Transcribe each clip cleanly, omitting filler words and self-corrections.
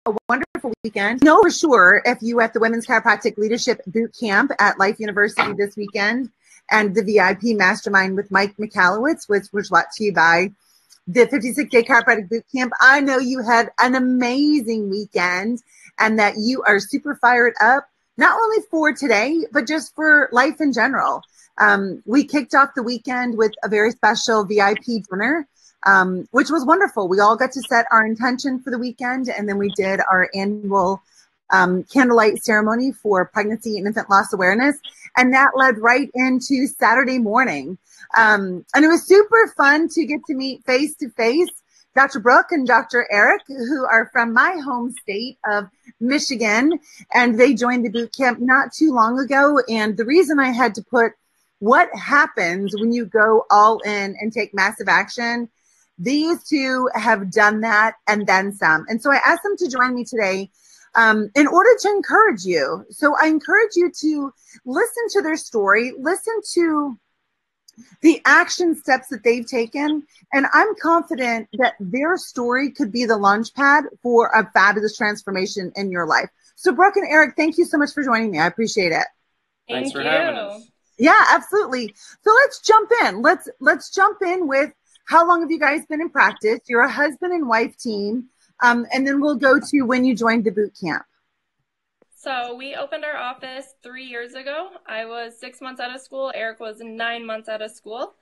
a wonderful weekend. Know for sure if you at the Women's Chiropractic Leadership Boot Camp at Life University this weekend and the VIP Mastermind with Mike McAllowitz, which was brought to you by the 56-Day Chiropractic Boot Camp. I know you had an amazing weekend and that you are super fired up, not only for today, but just for life in general. We kicked off the weekend with a very special VIP dinner, which was wonderful. We all got to set our intention for the weekend, and then we did our annual candlelight ceremony for pregnancy and infant loss awareness, and that led right into Saturday morning. And it was super fun to get to meet face-to-face Dr. Brooke and Dr. Eric, who are from my home state of Michigan, and they joined the boot camp not too long ago. And the reason I had to put what happens when you go all in and take massive action, these two have done that and then some. And so I asked them to join me today in order to encourage you. So I encourage you to listen to their story, listen to the action steps that they've taken. And I'm confident that their story could be the launch pad for a fabulous transformation in your life. So Brooke and Eric, thank you so much for joining me. I appreciate it. Thanks for having us. Yeah, absolutely. So let's jump in. Let's jump in with how long have you guys been in practice? You're a husband and wife team. And then we'll go to when you joined the boot camp. So we opened our office 3 years ago. I was 6 months out of school. Eric was 9 months out of school.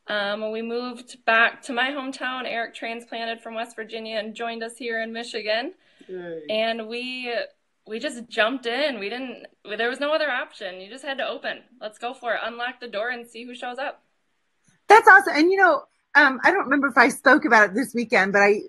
We moved back to my hometown. Eric transplanted from West Virginia and joined us here in Michigan. Yay. And we just jumped in. There was no other option. You just had to open. Let's go for it. Unlock the door and see who shows up. That's awesome. And I don't remember if I spoke about it this weekend, but I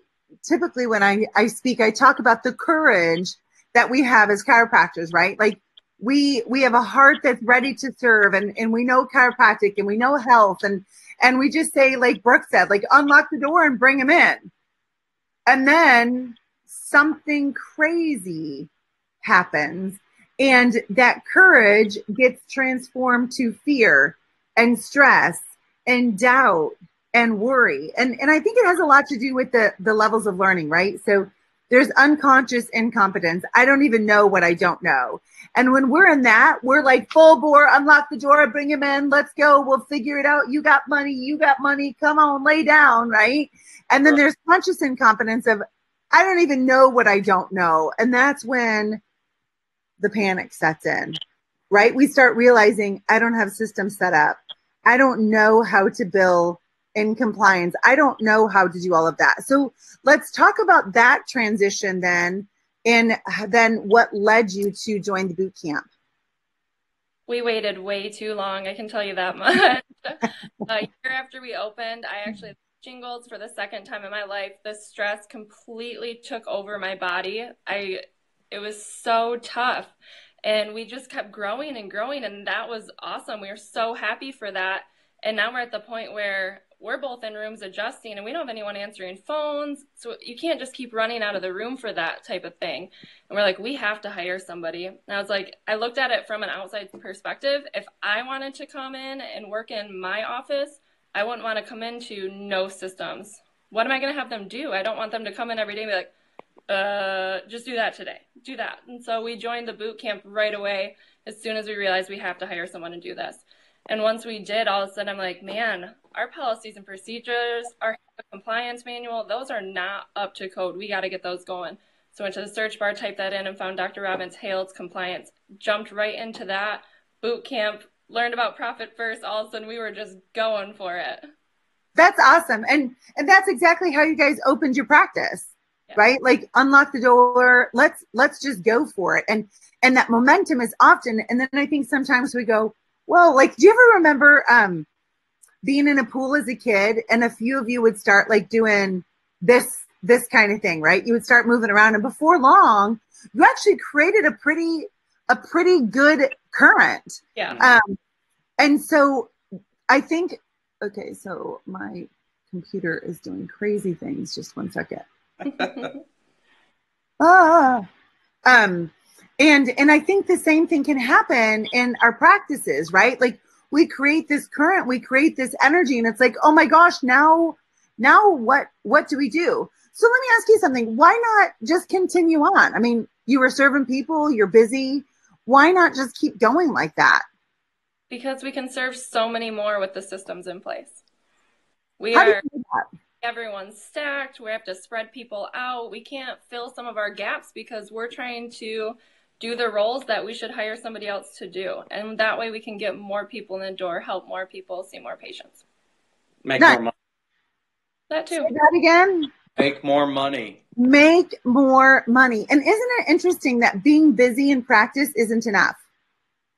typically when I speak, I talk about the courage that we have as chiropractors, right? Like we have a heart that's ready to serve, and we know chiropractic and we know health, and we just say, like Brooke said, like unlock the door and bring them in. And then something crazy happens, and that courage gets transformed to fear and stress and doubt and worry. And I think it has a lot to do with the levels of learning, right? So there's unconscious incompetence. I don't even know what I don't know. And when we're in that, we're like full bore, unlock the door, bring him in, let's go, we'll figure it out. You got money, come on, lay down, right? And then there's conscious incompetence of, I don't even know what I don't know. And that's when the panic sets in, right? We start realizing I don't have systems set up. I don't know how to bill in compliance. I don't know how to do all of that. So let's talk about that transition then, and then what led you to join the boot camp. We waited way too long. I can tell you that much. A year after we opened, I actually had shingles for the second time in my life. The stress completely took over my body. It was so tough. And we just kept growing and growing, and that was awesome. We were so happy for that. And now we're at the point where we're both in rooms adjusting, and we don't have anyone answering phones. So you can't just keep running out of the room for that type of thing. And we're like, we have to hire somebody. And I was like, I looked at it from an outside perspective. If I wanted to come in and work in my office, I wouldn't want to come into no systems. What am I going to have them do? I don't want them to come in every day and be like, just do that today. Do that. And so we joined the boot camp right away as soon as we realized we have to hire someone to do this. And once we did, all of a sudden I'm like, man, our policies and procedures, our compliance manual, those are not up to code. We got to get those going. So I went to the search bar, typed that in, and found Dr. Robbins Hale's compliance. Jumped right into that boot camp, learned about Profit First. All of a sudden we were just going for it. That's awesome. And that's exactly how you guys opened your practice. Yeah. Right? Like unlock the door. Let's just go for it. And that momentum is often. And then I think sometimes we go, well, like, do you ever remember being in a pool as a kid, and a few of you would start like doing this kind of thing, right? You would start moving around, and before long, you actually created a pretty good current. Yeah. And so I think, okay, so my computer is doing crazy things. Just one second. And I think the same thing can happen in our practices, right? Like we create this current, we create this energy, and it's like, oh my gosh, now what do we do? So let me ask you something. Why not just continue on? I mean, you were serving people, you're busy. Why not just keep going like that? Because we can serve so many more with the systems in place. How do you do that? Everyone's stacked. We have to spread people out. We can't fill some of our gaps because we're trying to do the roles that we should hire somebody else to do. And that way we can get more people in the door, help more people, see more patients. Make more money. That too. Say that again. Make more money. Make more money. And isn't it interesting that being busy in practice isn't enough?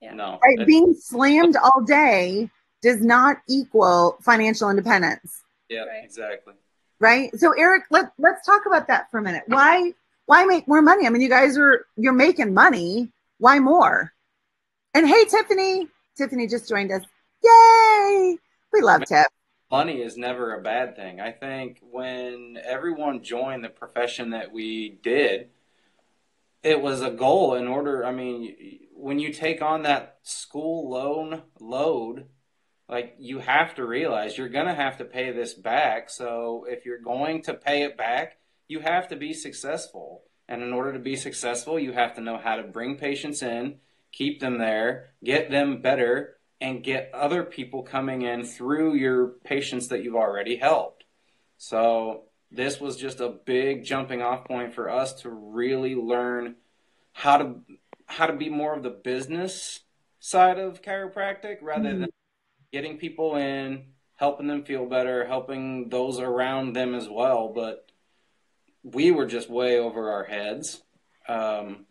Yeah. No. Right? Being slammed all day does not equal financial independence. Yeah, right. Exactly. Right? So Eric, let's talk about that for a minute. Why make more money? I mean, you're making money. Why more? And hey, Tiffany just joined us. Yay! We love Tiff. Money is never a bad thing. I think when everyone joined the profession that we did, it was a goal in order. I mean, when you take on that school loan load, like, you have to realize you're going to have to pay this back. So if you're going to pay it back, you have to be successful. And in order to be successful, you have to know how to bring patients in, keep them there, get them better, and get other people coming in through your patients that you've already helped. So this was just a big jumping off point for us to really learn how to be more of the business side of chiropractic rather than getting people in, helping them feel better, helping those around them as well. But we were just way over our heads. And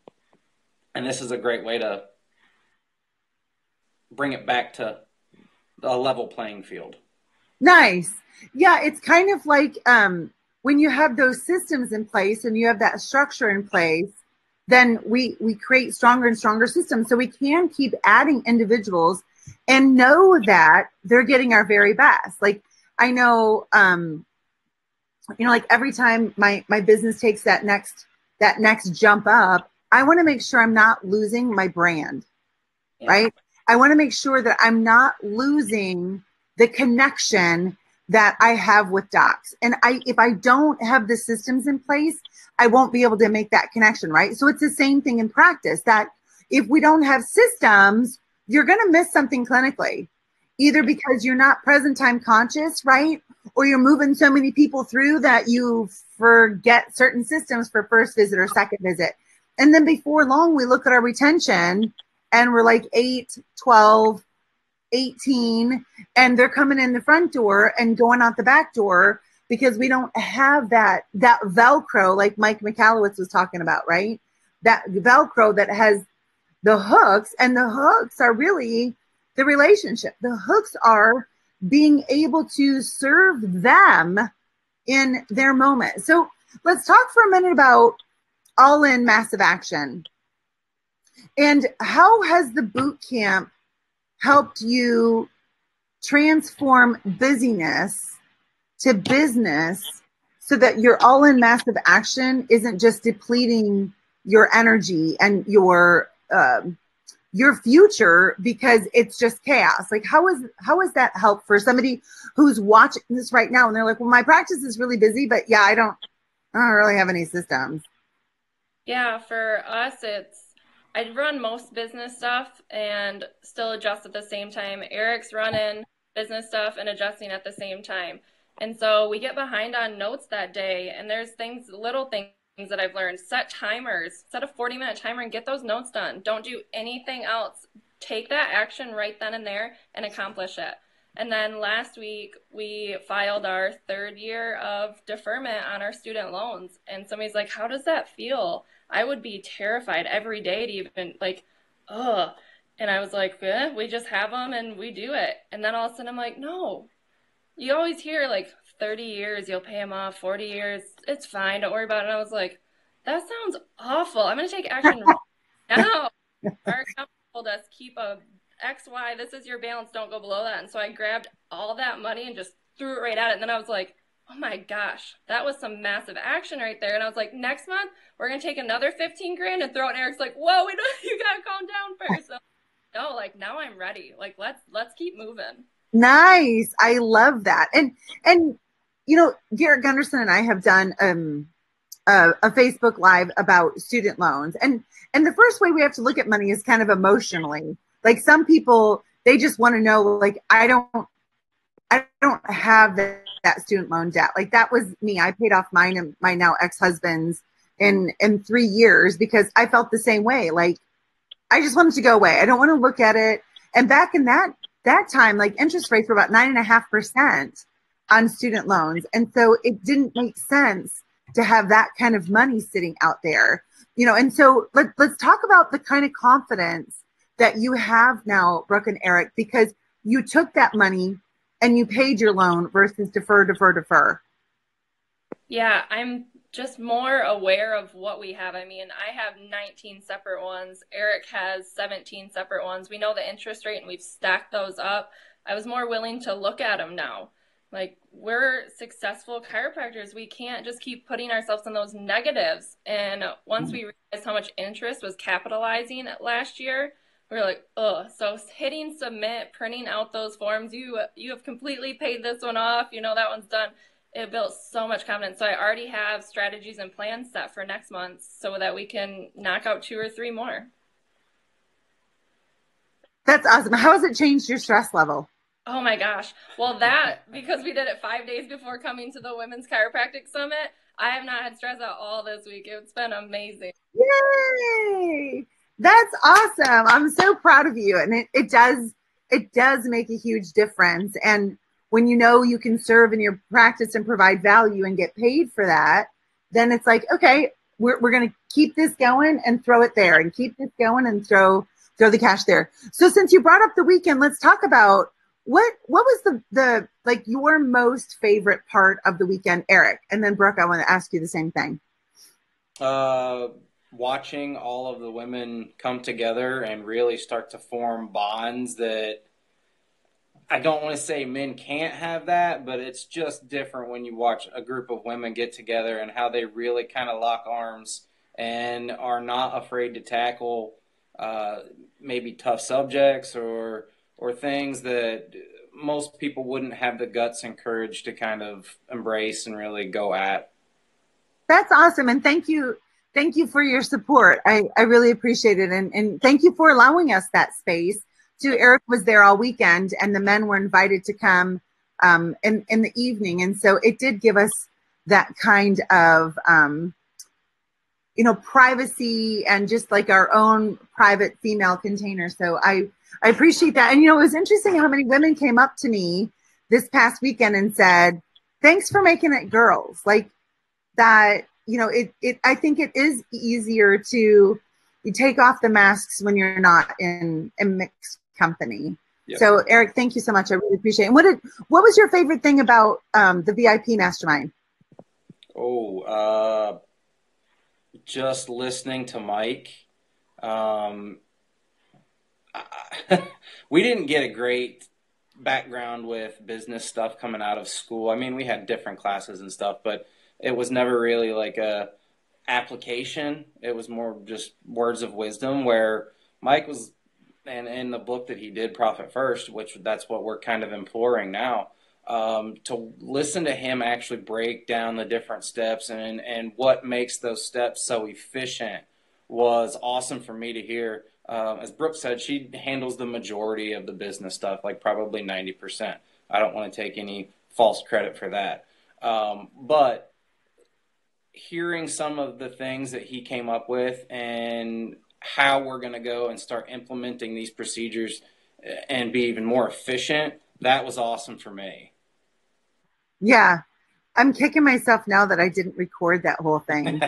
this is a great way to bring it back to a level playing field. Nice. Yeah, it's kind of like when you have those systems in place and you have that structure in place, then we create stronger and stronger systems. So we can keep adding individuals and know that they're getting our very best. Like, I know, like every time my business takes that next jump up, I want to make sure I'm not losing my brand, right? I want to make sure that I'm not losing the connection that I have with docs. And if I don't have the systems in place, I won't be able to make that connection, right? So it's the same thing in practice, that if we don't have systems, you're going to miss something clinically, either because you're not present time conscious, right? Or you're moving so many people through that you forget certain systems for first visit or second visit. And then before long, we look at our retention and we're like 8, 12, 18, and they're coming in the front door and going out the back door because we don't have that Velcro, like Mike Michalowicz was talking about, right? That Velcro that has the hooks, and the hooks are really the relationship. The hooks are being able to serve them in their moment. So let's talk for a minute about all-in massive action. And how has the boot camp helped you transform busyness to business so that your all-in massive action isn't just depleting your energy and your future because it's just chaos? Like, how is that help for somebody who's watching this right now and they're like, well, my practice is really busy, but yeah, I don't really have any systems. Yeah, for us, I run most business stuff and still adjust at the same time. Eric's running business stuff and adjusting at the same time. And so we get behind on notes that day, and there's little things that I've learned. Set timers, set a 40-minute timer and get those notes done. Don't do anything else. Take that action right then and there and accomplish it. And then last week we filed our 3rd year of deferment on our student loans. And somebody's like, how does that feel? I would be terrified every day to even And I was like, we just have them and we do it. And then all of a sudden I'm like, no, you always hear like 30 years, you'll pay them off, 40 years, it's fine, don't worry about it. And I was like, that sounds awful. I'm going to take action right now. Our account told us, keep a XY, this is your balance, don't go below that. And so I grabbed all that money and just threw it right at it. And then I was like, oh my gosh, that was some massive action right there. And I was like, next month, we're going to take another 15 grand and throw it. And Eric's like, whoa, you got to calm down first. So, no, like, now I'm ready. Like, let's keep moving. Nice. I love that. And Garrett Gunderson and I have done a Facebook Live about student loans. And the first way we have to look at money is kind of emotionally. Like some people, they just want to know, like, I don't have that student loan debt. Like that was me. I paid off mine and my now ex-husband's in 3 years because I felt the same way. Like I just wanted to go away. I don't want to look at it. And back in that time, like interest rates were about 9.5% on student loans. And so it didn't make sense to have that kind of money sitting out there, and so let's talk about the kind of confidence that you have now, Brooke and Eric, because you took that money and you paid your loan versus defer. Yeah, I'm just more aware of what we have. I mean, I have 19 separate ones. Eric has 17 separate ones. We know the interest rate and we've stacked those up. I was more willing to look at them now. Like, we're successful chiropractors. We can't just keep putting ourselves in those negatives. And once we realized how much interest was capitalizing last year, we were like, oh, so hitting submit, printing out those forms, you have completely paid this one off, that one's done. It built so much confidence. So I already have strategies and plans set for next month so that we can knock out 2 or 3 more. That's awesome. How has it changed your stress level? Oh my gosh. Well, because we did it 5 days before coming to the Women's Chiropractic Summit, I have not had stress at all this week. It's been amazing. Yay! That's awesome. I'm so proud of you. And it does make a huge difference. And when you can serve in your practice and provide value and get paid for that, then it's like, okay, we're going to keep this going and throw it there and keep this going and throw the cash there. So since you brought up the weekend, let's talk about what was the like your most favorite part of the weekend, Eric? And then Brooke, I want to ask you the same thing. Watching all of the women come together and really start to form bonds that I don't want to say men can't have that, but it's just different when you watch a group of women get together and how they really kind of lock arms and are not afraid to tackle maybe tough subjects or things that most people wouldn't have the guts and courage to kind of embrace and really go at. That's awesome. And thank you for your support. I really appreciate it. And thank you for allowing us that space. So Eric was there all weekend and the men were invited to come in the evening. And so it did give us that kind of, privacy and just like our own private female container. So I appreciate that. And, it was interesting how many women came up to me this past weekend and said, thanks for making it girls. Like that, I think it is easier to take off the masks when you're not in mixed company. Yep. So Eric, thank you so much. I really appreciate it. And what was your favorite thing about the VIP Mastermind? Just listening to Mike. We didn't get a great background with business stuff coming out of school. I mean, we had different classes and stuff, but it was never really like a application. It was more just words of wisdom, where Mike was, and in the book that he did, Profit First, which that's what we're kind of imploring now, to listen to him actually break down the different steps and what makes those steps so efficient was awesome for me to hear. As Brooke said, she handles the majority of the business stuff, like probably 90%. I don't want to take any false credit for that. But hearing some of the things that he came up with and how we're going to go and start implementing these procedures and be even more efficient, that was awesome for me. Yeah. I'm kicking myself now that I didn't record that whole thing.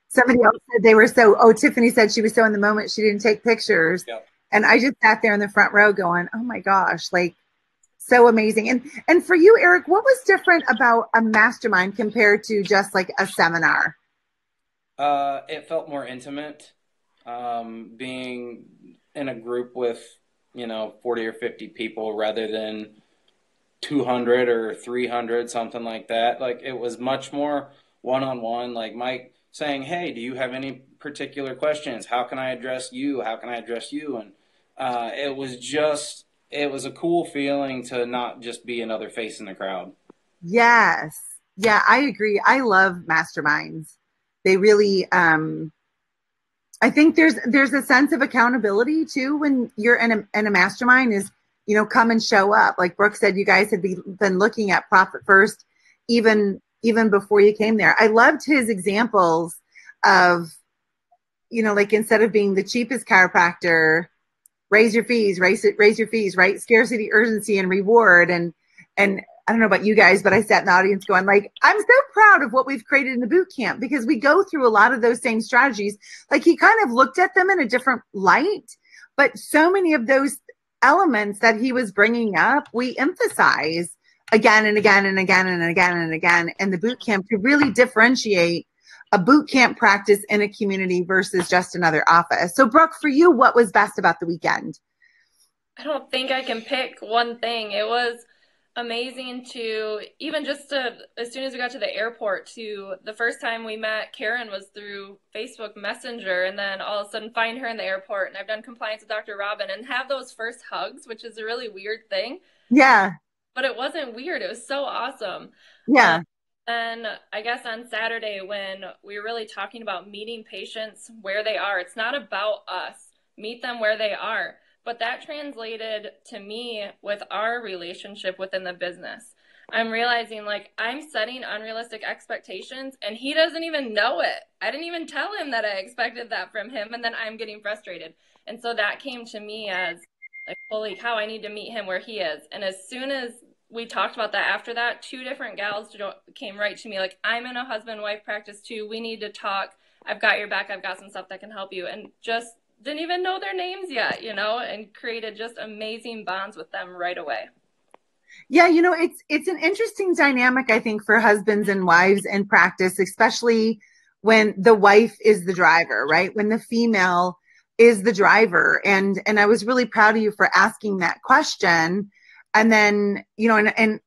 Somebody else said Tiffany said she was so in the moment she didn't take pictures. Yep. And I just sat there in the front row going, oh my gosh, like so amazing. And for you, Eric, what was different about a mastermind compared to just like a seminar? It felt more intimate, being in a group with, 40 or 50 people rather than 200 or 300, something like that. Like it was much more one-on-one, like Mike saying, hey, do you have any particular questions? How can I address you? How can I address you? And it was a cool feeling to not just be another face in the crowd. Yes. Yeah, I agree. I love masterminds. They really, I think there's a sense of accountability too when you're in a mastermind is, come and show up. Like Brooke said, you guys had been looking at Profit First even before you came there. I loved his examples of, like instead of being the cheapest chiropractor, raise your fees, raise your fees, right? Scarcity, urgency, and reward. And I don't know about you guys, but I sat in the audience going like, I'm so proud of what we've created in the boot camp because we go through a lot of those same strategies. Like he kind of looked at them in a different light, but so many of those elements that he was bringing up, we emphasize again and again and again and again and again in the boot camp to really differentiate a boot camp practice in a community versus just another office. So Brooke, for you, what was best about the weekend? I don't think I can pick one thing. It was amazing to even just as soon as we got to the airport to the first time we met Karen was through Facebook Messenger, and then all of a sudden find her in the airport, and I've done compliance with Dr. Robin and have those first hugs, which is a really weird thing. Yeah. But it wasn't weird. It was so awesome. Yeah. And I guess on Saturday when we were really talking about meeting patients where they are, it's not about us. Meet them where they are. But that translated to me with our relationship within the business. I'm realizing like I'm setting unrealistic expectations and he doesn't even know it. I didn't even tell him that I expected that from him, and then I'm getting frustrated. And so that came to me as like, holy cow, I need to meet him where he is. And as soon as we talked about that after that, 2 different gals came right to me like, I'm in a husband-wife practice too. We need to talk. I've got your back. I've got some stuff that can help you. And just didn't even know their names yet, and created just amazing bonds with them right away. Yeah, it's an interesting dynamic, I think, for husbands and wives in practice, especially when the wife is the driver, right? When the female is the driver. And I was really proud of you for asking that question. And then, and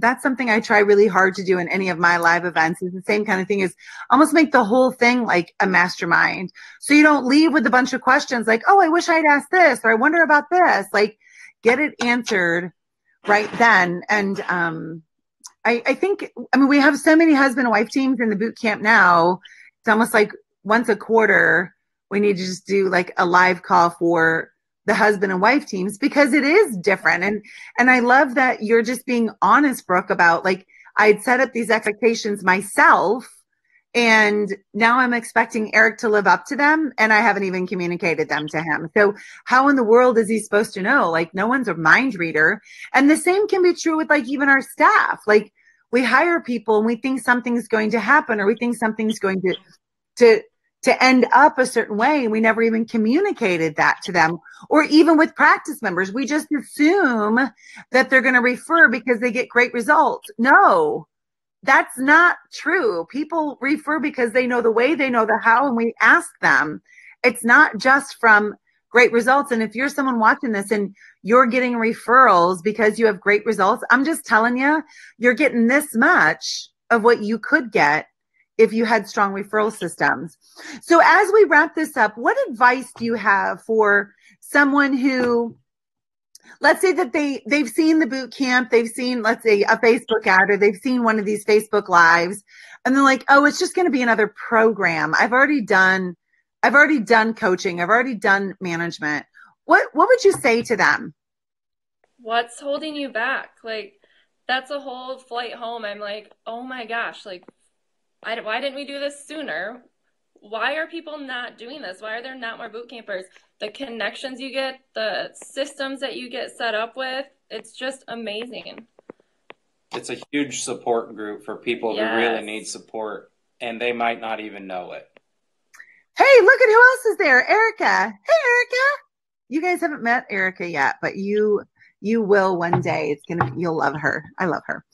that's something I try really hard to do in any of my live events is the same kind of thing, is almost make the whole thing like a mastermind. So you don't leave with a bunch of questions like, oh, I wish I'd asked this, or I wonder about this, like get it answered right then. And I think, we have so many husband and wife teams in the boot camp now. It's almost like once a quarter, we need to just do like a live call for the husband and wife teams because it is different. And I love that you're just being honest, Brooke, about like, I'd set up these expectations myself and now I'm expecting Eric to live up to them. And I haven't even communicated them to him. So how in the world is he supposed to know? Like no one's a mind reader. And the same can be true with like even our staff. Like we hire people and we think something's going to happen, or we think something's going to end up a certain way. And we never even communicated that to them. Or even with practice members, we just assume that they're going to refer because they get great results. No, that's not true. People refer because they know the way, they know the how, and we ask them. It's not just from great results. And if you're someone watching this and you're getting referrals because you have great results, I'm just telling you, you're getting this much of what you could get if you had strong referral systems. So as we wrap this up, what advice do you have for someone who, let's say that they've seen the boot camp, they've seen, let's say, a Facebook ad, or they've seen one of these Facebook lives, and they're like, oh, it's just going to be another program. I've already done coaching. I've already done management. What would you say to them? What's holding you back? Like, that's a whole flight home. I'm like, oh my gosh, like, why didn't we do this sooner? Why are people not doing this? Why are there not more boot campers? The connections you get, the systems that you get set up with, it's just amazing. It's a huge support group for people who really need support, and they might not even know it. Hey, look at who else is there. Erica. Hey, Erica. You guys haven't met Erica yet, but you will one day. You'll love her. I love her.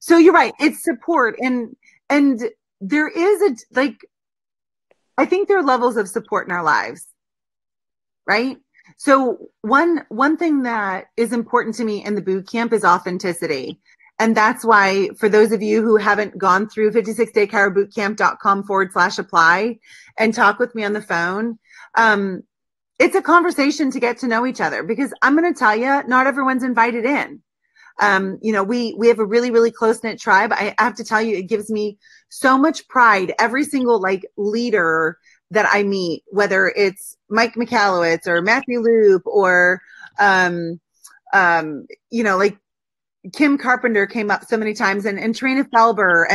So you're right. It's support. And there is I think there are levels of support in our lives, right? So one thing that is important to me in the boot camp is authenticity. And that's why, for those of you who haven't gone through 56daychirobootcamp.com/apply and talk with me on the phone, it's a conversation to get to know each other, because I'm going to tell you, not everyone's invited in. We have a really, really close knit tribe. I have to tell you, it gives me so much pride. Every single like leader that I meet, whether it's Mike Michalowicz or Matthew Loop or, like Kim Carpenter came up so many times and Trina Felber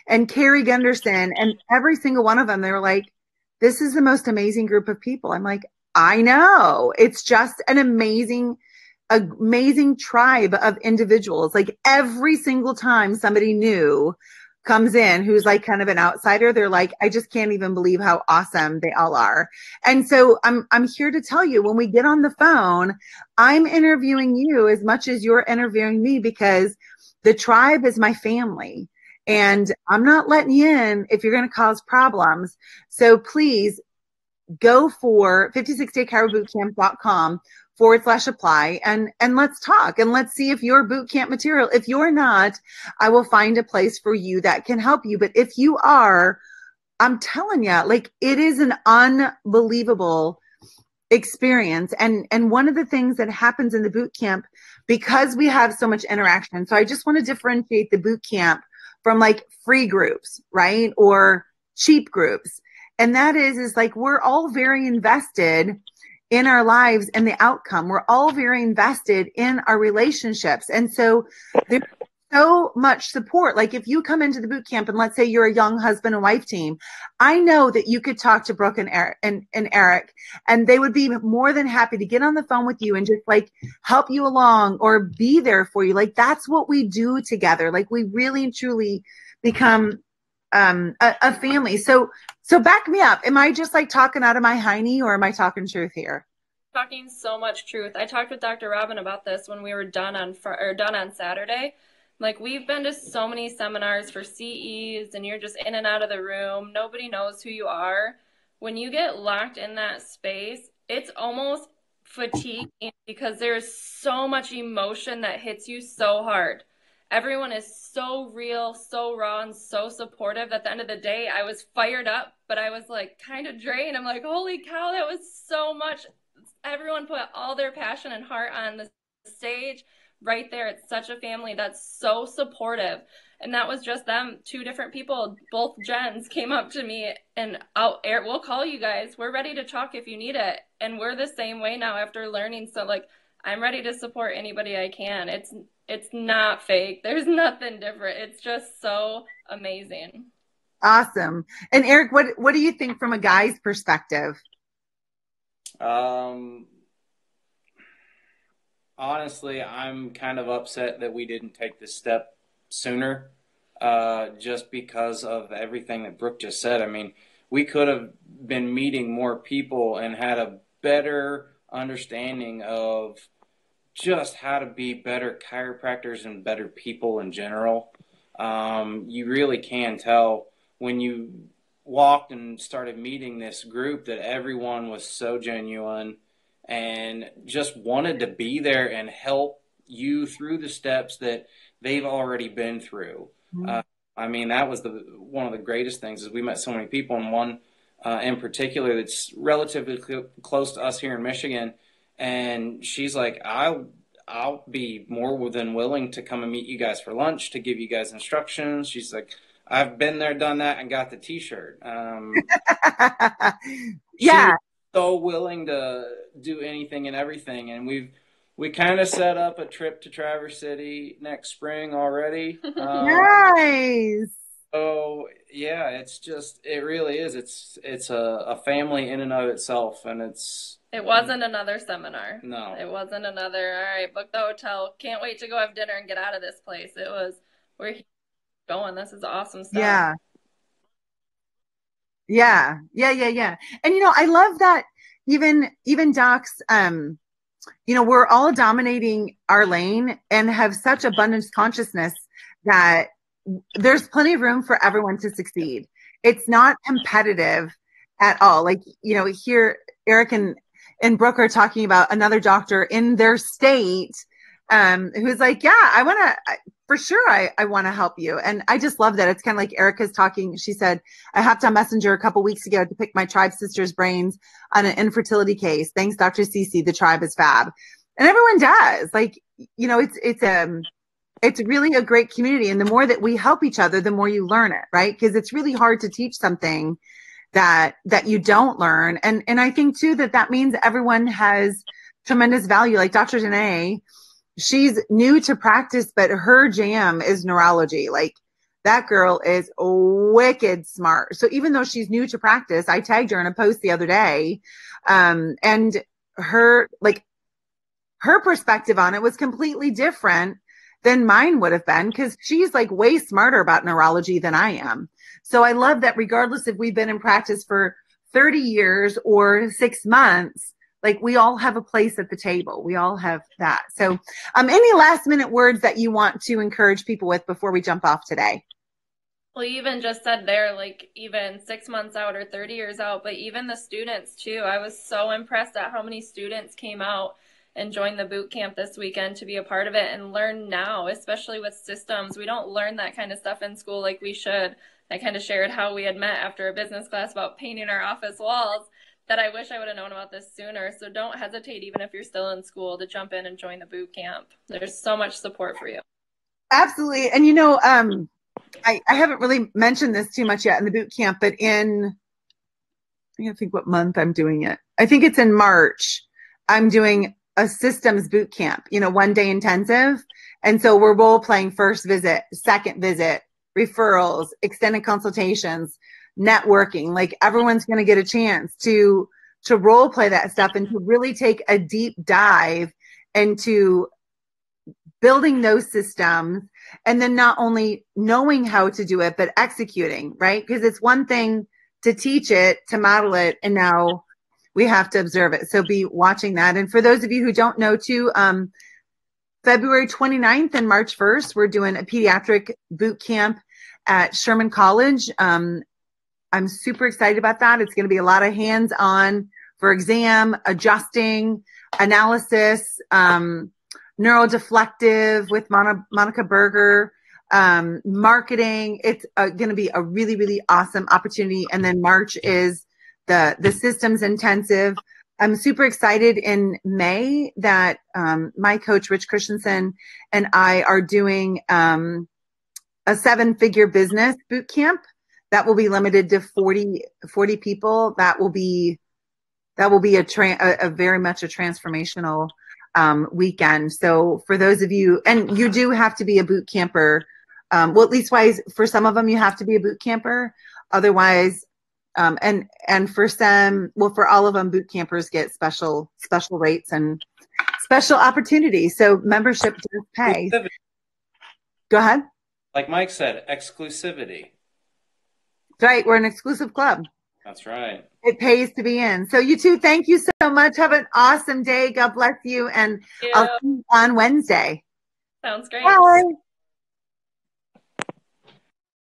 and Carrie Gunderson, and every single one of them, they were like, this is the most amazing group of people. I'm like, I know. It's just an amazing tribe of individuals. Like every single time somebody new comes in who's like kind of an outsider, they're like, I just can't even believe how awesome they all are. And so I'm here to tell you, when we get on the phone, I'm interviewing you as much as you're interviewing me, because the tribe is my family and I'm not letting you in if you're going to cause problems. So please go for 56daychirobootcamp.com/apply and let's talk and let's see if you're boot camp material. If you're not, I will find a place for you that can help you. But if you are, I'm telling you, like, it is an unbelievable experience. And one of the things that happens in the boot camp, because we have so much interaction. So I just want to differentiate the boot camp from like free groups, right? Or cheap groups. And that is like, we're all very invested in our lives and the outcome. We're all very invested in our relationships. And so there's so much support. Like if you come into the boot camp and let's say you're a young husband and wife team, I know that you could talk to Brooke and Eric, and they would be more than happy to get on the phone with you and just like help you along or be there for you. Like that's what we do together. Like we really and truly become a family. So back me up. Am I just like talking out of my hiney, or am I talking truth here? Talking so much truth. I talked with Dr. Robin about this when we were done on Saturday. Like, we've been to so many seminars for CEs and you're just in and out of the room. Nobody knows who you are. When you get locked in that space, it's almost fatiguing because there's so much emotion that hits you so hard. Everyone is so real, so raw, and so supportive. At the end of the day, I was fired up, but I was like kind of drained. I'm like, holy cow, that was so much. Everyone put all their passion and heart on the stage right there. It's such a family that's so supportive. And that was just them, two different people. Both Jens came up to me and we'll call you guys. We're ready to talk if you need it. And we're the same way now after learning. So like, I'm ready to support anybody I can. It's not fake. There's nothing different. It's just so amazing. Awesome. And Eric, what do you think from a guy's perspective? Honestly, I'm kind of upset that we didn't take this step sooner, just because of everything that Brooke just said. I mean, we could have been meeting more people and had a better understanding of just how to be better chiropractors and better people in general. You really can tell when you walked and started meeting this group that everyone was so genuine and just wanted to be there and help you through the steps that they've already been through. Mm-hmm. I mean, that was one of the greatest things is we met so many people, and one in particular that's relatively close to us here in Michigan. And she's like, I'll be more than willing to come and meet you guys for lunch, to give you guys instructions. She's like, I've been there, done that, and got the T-shirt. Yeah. So willing to do anything and everything, and we kind of set up a trip to Traverse City next spring already. Nice. So yeah, it really is. It's a family in and of itself, and it wasn't another seminar. No, it wasn't another. All right, book the hotel. Can't wait to go have dinner and get out of this place. It was we're going. This is awesome stuff. Yeah. Yeah. And, I love that even docs, we're all dominating our lane and have such abundance consciousness that there's plenty of room for everyone to succeed. It's not competitive at all. Like, here Eric and Brooke are talking about another doctor in their state, who's like, yeah, I want to, for sure. I want to help you. And I just love that. It's kind of like Erica's talking. She said, I hopped on Messenger a couple weeks ago to pick my tribe sister's brains on an infertility case. Thanks, Dr. Cece. The tribe is fab. And everyone does. Like, it's really a great community. And the more that we help each other, the more you learn it, right? Because it's really hard to teach something that you don't learn. And I think too that means everyone has tremendous value. Like Dr. Danae, she's new to practice, but her jam is neurology. Like that girl is wicked smart. So even though she's new to practice, I tagged her in a post the other day. And her perspective on it was completely different than mine would have been, because she's like way smarter about neurology than I am. So I love that regardless if we've been in practice for 30 years or 6 months, like we all have a place at the table. We all have that. So any last minute words that you want to encourage people with before we jump off today? Well, you even just said there, like even 6 months out or 30 years out, but even the students too. I was so impressed at how many students came out and join the boot camp this weekend to be a part of it and learn now, especially with systems. We don't learn that kind of stuff in school like we should. I kind of shared how we had met after a business class about painting our office walls, that I wish I would have known about this sooner. So don't hesitate, even if you're still in school, to jump in and join the boot camp. There's so much support for you. Absolutely. And I haven't really mentioned this too much yet in the boot camp, but I think what month I'm doing it. I think it's in March. I'm doing a systems boot camp, 1 day intensive. And so we're role playing first visit, second visit, referrals, extended consultations, networking. Like everyone's going to get a chance to role play that stuff and to really take a deep dive into building those systems, and then not only knowing how to do it, but executing, right? Because it's one thing to teach it, to model it, and now we have to observe it. So be watching that. And for those of you who don't know too, February 29th and March 1st, we're doing a pediatric boot camp at Sherman College. I'm super excited about that. It's going to be a lot of hands-on for exam, adjusting, analysis, neurodeflective with Monica Berger, marketing. It's going to be a really, really awesome opportunity. And then March is the systems intensive. I'm super excited in May that my coach, Rich Christensen, and I are doing a 7-figure business boot camp that will be limited to 40 people. That will be a very much a transformational weekend. So for those of you, and you do have to be a boot camper. Well, at least for some of them, you have to be a boot camper. Otherwise, and for some, well, for all of them, boot campers get special rates and special opportunities. So membership does pay. Go ahead. Like Mike said, exclusivity. That's right. We're an exclusive club. That's right. It pays to be in. So you two, thank you so much. Have an awesome day. God bless you. And I'll see you on Wednesday. Sounds great. Bye.